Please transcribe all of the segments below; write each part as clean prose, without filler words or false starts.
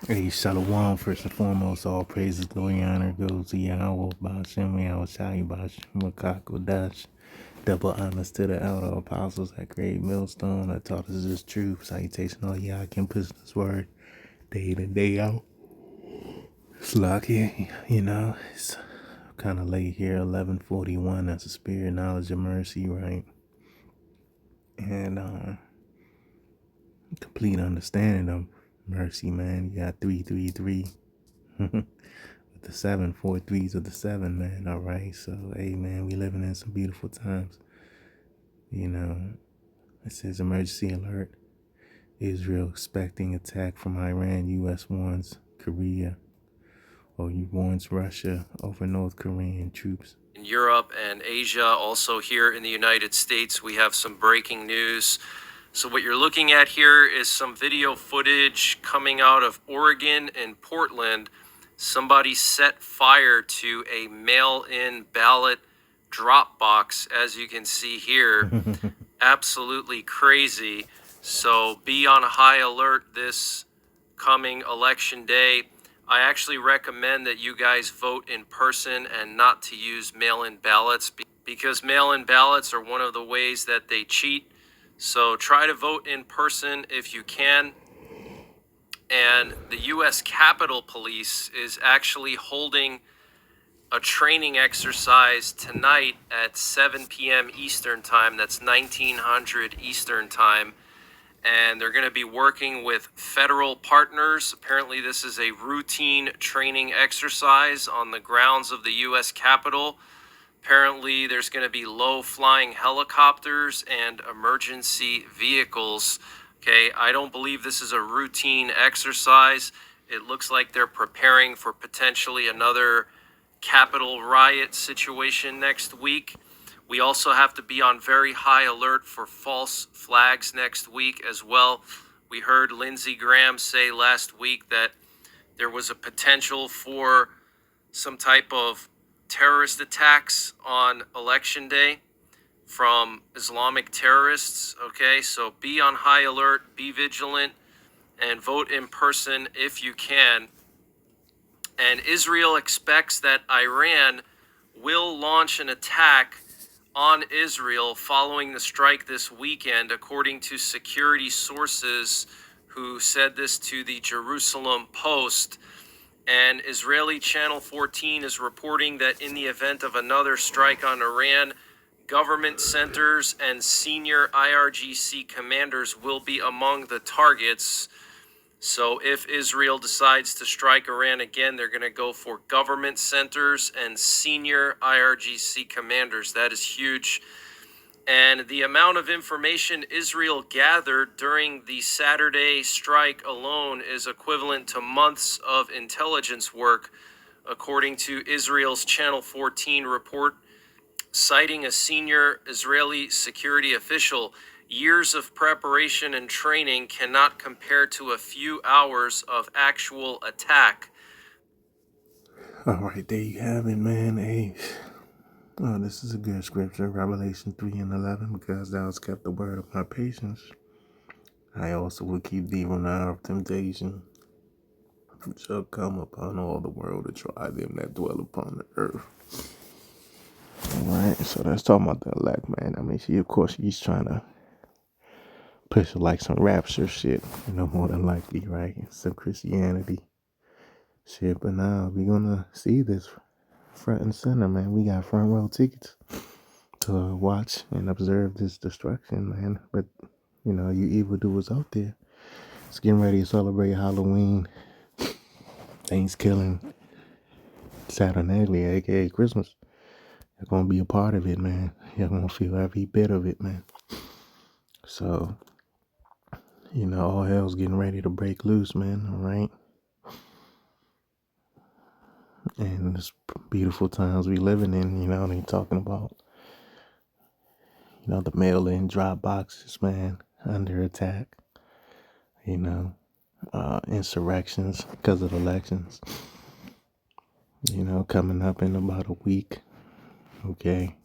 Hey, Shalom, first and foremost, all praises, glory, honor goes to Yahweh, Ba'ashem, Yahweh Shai, Ba'ashem, Makako Dash. Double honors to the elder apostles at Great Millstone that taught us this truth. Salutation all y'all can push this word day in and day out. It's lucky, it's kind of late here, 11:41. That's the spirit, knowledge, and mercy, right? And complete understanding of mercy, man. You got 333. The 7, 4 threes of the 7, man. All right. So, hey, man, we living in some beautiful times. It says emergency alert. Israel expecting attack from Iran. U.S. warns Korea, or warns Russia over North Korean troops. In Europe and Asia, also here in the United States, we have some breaking news. So what you're looking at here is some video footage coming out of Oregon and Portland. Somebody set fire to a mail-in ballot drop box, as you can see here. Absolutely crazy. So be on high alert this coming election day. I actually recommend that you guys vote in person and not to use mail-in ballots, because mail-in ballots are one of the ways that they cheat. So try to vote in person if you can. And the U.S. Capitol Police is actually holding a training exercise tonight at 7 p.m. Eastern Time. That's 1900 Eastern Time. And they're going to be working with federal partners. Apparently, this is a routine training exercise on the grounds of the U.S. Capitol. Apparently, there's going to be low-flying helicopters and emergency vehicles. Okay, I don't believe this is a routine exercise. It looks like they're preparing for potentially another Capitol riot situation next week. We also have to be on very high alert for false flags next week as well. We heard Lindsey Graham say last week that there was a potential for some type of terrorist attacks on election day from Islamic terrorists. Okay, so be on high alert, be vigilant, and vote in person if you can. And Israel expects that Iran will launch an attack on Israel following the strike this weekend, according to security sources who said this to the Jerusalem Post. And Israeli Channel 14 is reporting that in the event of another strike on Iran, government centers and senior IRGC commanders will be among the targets. So if Israel decides to strike Iran again, they're going to go for government centers and senior IRGC commanders. That is huge. And the amount of information Israel gathered during the Saturday strike alone is equivalent to months of intelligence work, according to Israel's Channel 14 report, citing a senior Israeli security official. Years of preparation and training cannot compare to a few hours of actual attack. All right, there you have it, man. Hey, this is a good scripture, Revelation 3:11, because thou hast kept the word of my patience. I also will keep thee from the hour of temptation, which shall come upon all the world to try them that dwell upon the earth. Alright, so that's talking about the elect, man. I mean, she's trying to push like some rapture shit, more than likely, right? Some Christianity shit, but now we're gonna see this front and center, man. We got front row tickets to watch and observe this destruction, man. But, you evildoers out there, it's getting ready to celebrate Halloween, Thanksgiving, Saturnalia, aka Christmas. You're gonna be a part of it, man. You're gonna feel every bit of it, man. So, all hell's getting ready to break loose, man. All right. And it's beautiful times we living in, they talking about, the mail-in drop boxes, man, under attack, insurrections because of elections, coming up in about a week. Okay.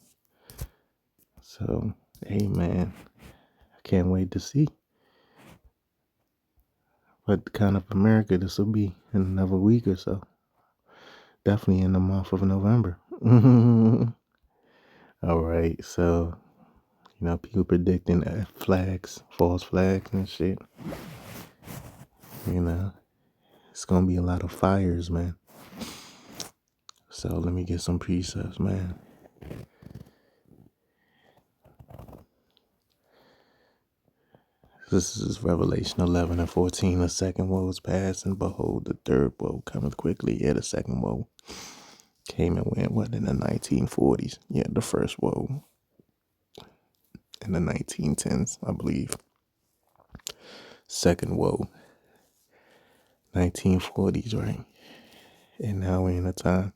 So, hey, man, I can't wait to see. what kind of America this will be in another week or so. Definitely in the month of November. All right, so people predicting flags, false flags and shit. It's gonna be a lot of fires, man. So let me get some precepts, man. This is Revelation 11 and 14. The second woe is past, and behold, the third woe cometh quickly. Yeah, the second woe came and went, in the 1940s? Yeah, the first woe in the 1910s, I believe. Second woe, 1940s, right? And now we're in a time,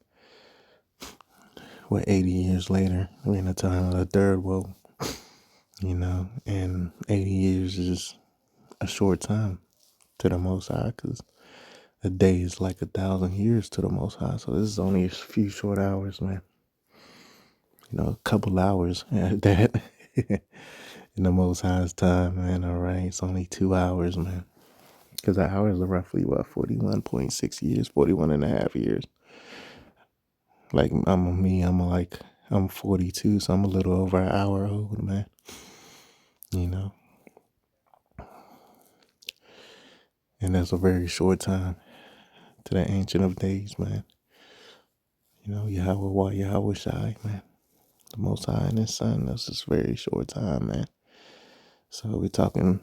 80 years later, we're in a time of the third woe, and 80 years is a short time to the Most High, because a day is like 1,000 years to the Most High. So this is only a few short hours, man. A couple hours at that in the Most High's time, man. All right, it's only 2 hours, man. Because the hours are roughly, 41.6 years, 41 and a half years. Like, I'm 42, so I'm a little over an hour old, man. And that's a very short time to the Ancient of Days, man. Yahweh Shai, man. The Most High and His Son, that's just very short time, man. So we're talking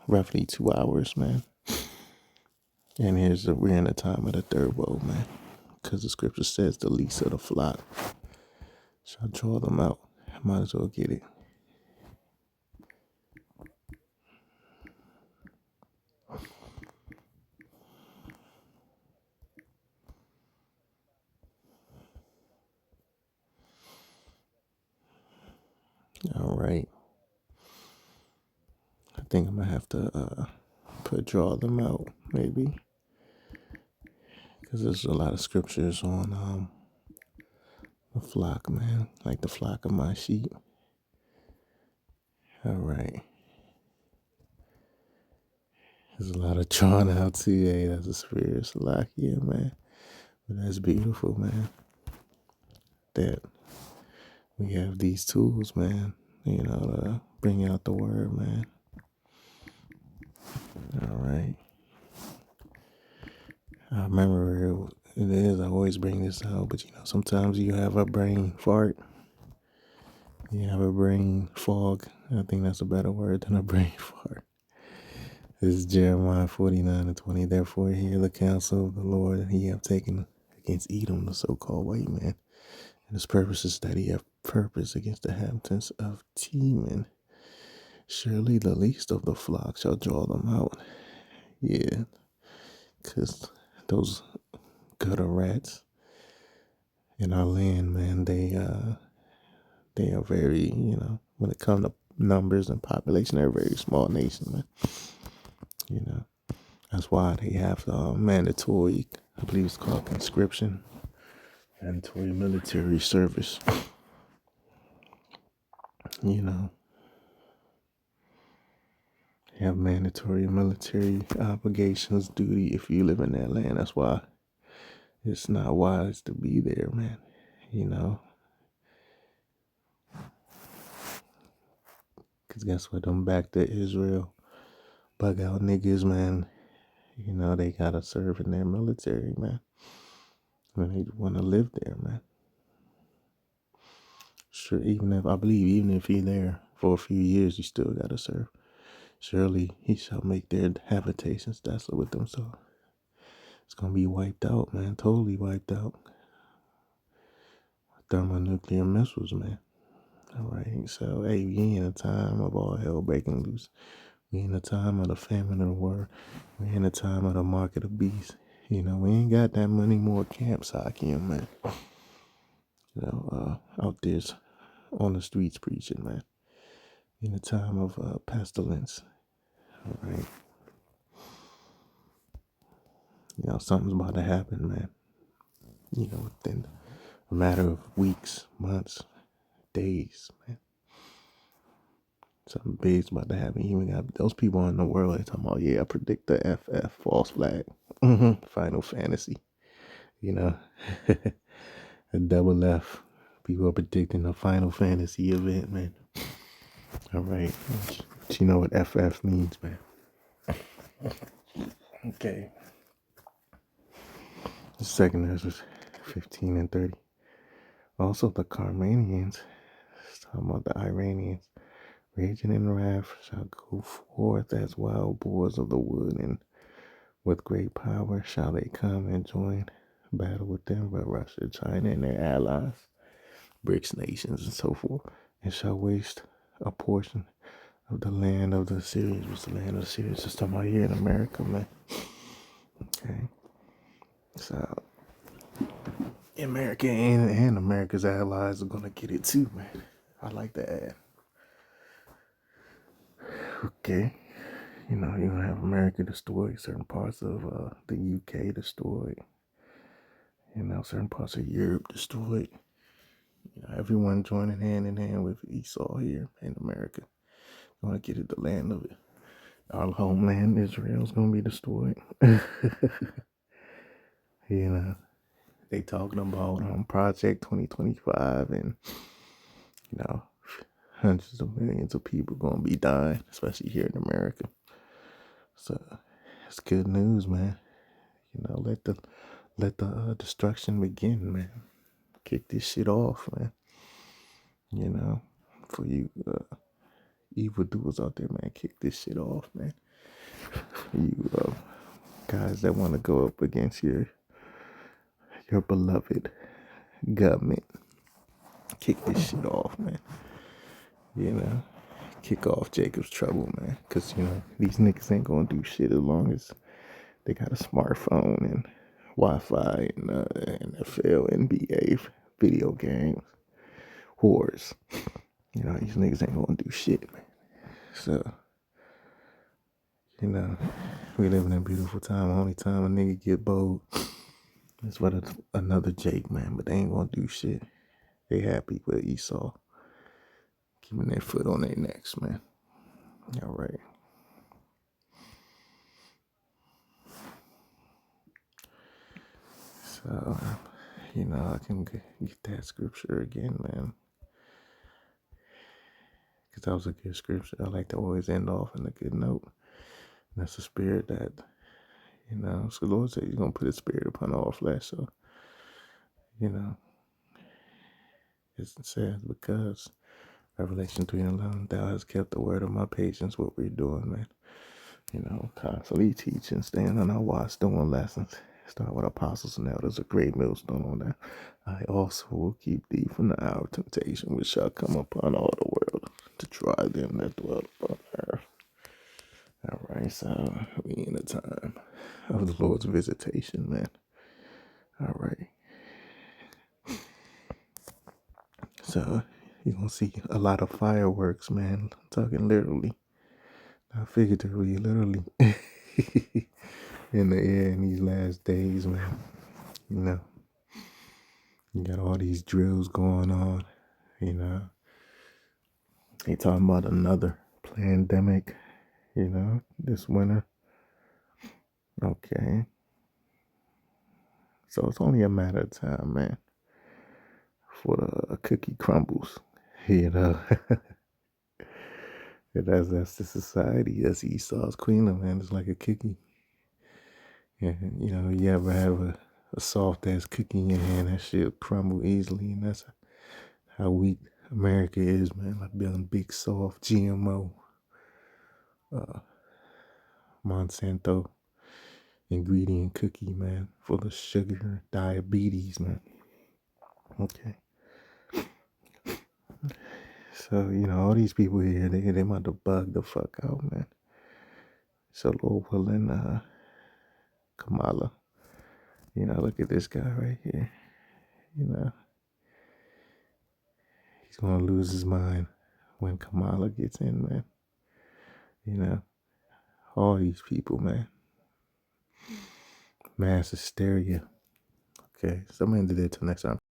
roughly 2 hours, man. And we're in the time of the third woe, man. Because the scripture says the least of the flock shall draw them out. I might as well get it. All right. I think I'm going to have to draw them out, maybe. Because there's a lot of scriptures on the flock, man. Like the flock of my sheep. All right. There's a lot of drawn out too. Hey, that's a spirit of Salakia, man. But that's beautiful, man. That we have these tools, man, to bring out the word, man. All right. I remember I always bring this out, but sometimes you have a brain fart. You have a brain fog. I think that's a better word than a brain fart. This is Jeremiah 49 and 20. Therefore, hear the counsel of the Lord that he have taken against Edom, the so-called white man. And his purpose is that he have purpose against the inhabitants of Teman. Surely the least of the flock shall draw them out. Yeah, because those gutter rats in our land, man, they are very, when it comes to numbers and population, they're a very small nation, man. That's why they have mandatory, I believe it's called conscription, mandatory military service. They have mandatory military obligations, duty if you live in that land. That's why it's not wise to be there, man. Because guess what? Them back to Israel bug out niggas, man. They gotta serve in their military, man. When they want to live there, man. Sure, even if you're there for a few years, you still gotta serve. Surely he shall make their habitations desolate with them. So it's gonna be wiped out, man. Totally wiped out. Thermonuclear missiles, man. All right. So hey, we in a time of all hell breaking loose. We in a time of the famine of the world. We in a time of the market of beasts. We ain't got that many more camps, Hakeem, man. Out there on the streets preaching, man. In a time of pestilence. All right. Something's about to happen, man. Within a matter of weeks, months, days, man. Something big's about to happen. You even got those people in the world. They talking about, yeah, I predict the FF false flag. Final Fantasy. You know, a double F. People are predicting a Final Fantasy event, man. All right. But you know what FF means, man. Okay. The second verse 15 and 30. Also, the Carmanians, talking about the Iranians, raging in wrath shall go forth as wild boars of the wood, and with great power shall they come and join battle with them, but Russia, China, and their allies, BRICS nations, and so forth, and shall waste a portion of the land of the Syrians. What's the land of the Syrians? Just talking about here in America, man. Okay. So America and America's allies are gonna get it too, man. I like to add. Okay. You know, you're gonna have America destroyed, certain parts of the UK destroyed, you know, certain parts of Europe destroyed. You know, everyone joining hand in hand with Esau here in America. You wanna get it the land of it. Our homeland, Israel's gonna be destroyed. You know, they talking about Project 2025, and you know, hundreds of millions of people gonna be dying, especially here in America. So it's good news, man. You know, let the destruction begin, man. Kick this shit off, man. You know, for you evildoers out there, man, kick this shit off, man. You guys that want to go up against your beloved government, kick this shit off, man. You know, kick off Jacob's trouble, man. Because, you know, these niggas ain't gonna do shit as long as they got a smartphone and Wi-Fi and NFL, NBA, video games, whores. You know, these niggas ain't gonna do shit, man. So, you know, we live in a beautiful time. Only time a nigga get bold is what another Jake, man. But they ain't gonna do shit. They happy with Esau keeping their foot on their necks, man. All right. So, you know, I can get that scripture again, man. Because that was a good scripture. I like to always end off on a good note. And that's the spirit that, you know, so the Lord said he's going to put his spirit upon all flesh. So, you know, it says, because Revelation 3:11, thou hast kept the word of my patience. What we're doing, man. You know, constantly teaching, staying on our watch, doing lessons. Start with apostles and elders, a great millstone on that. I also will keep thee from the hour of temptation, which shall come upon all the world to try them that dwell upon earth. All right, so we in the time of the Lord's visitation, man. All right. So you're going to see a lot of fireworks, man. I'm talking literally, not figuratively, literally. In the air in these last days, man. You know, you got all these drills going on, you know. They talking about another pandemic, you know, this winter. Okay. So it's only a matter of time, man, for the cookie crumbles, you know. That's the society. That's Esau's queen, man. It's like a cookie. Yeah, you know, you ever have a soft ass cookie in your hand, that shit crumble easily, and that's how weak America is, man. Like building big soft GMO, Monsanto ingredient cookie, man, full of sugar, diabetes, man. Okay. So, you know, all these people here, they about to bug the fuck out, man. So Lord willing, Kamala, you know, look at this guy right here. You know, he's gonna lose his mind when Kamala gets in, man. You know, all these people, man. Mass hysteria. Okay, so I'm gonna end it till next time.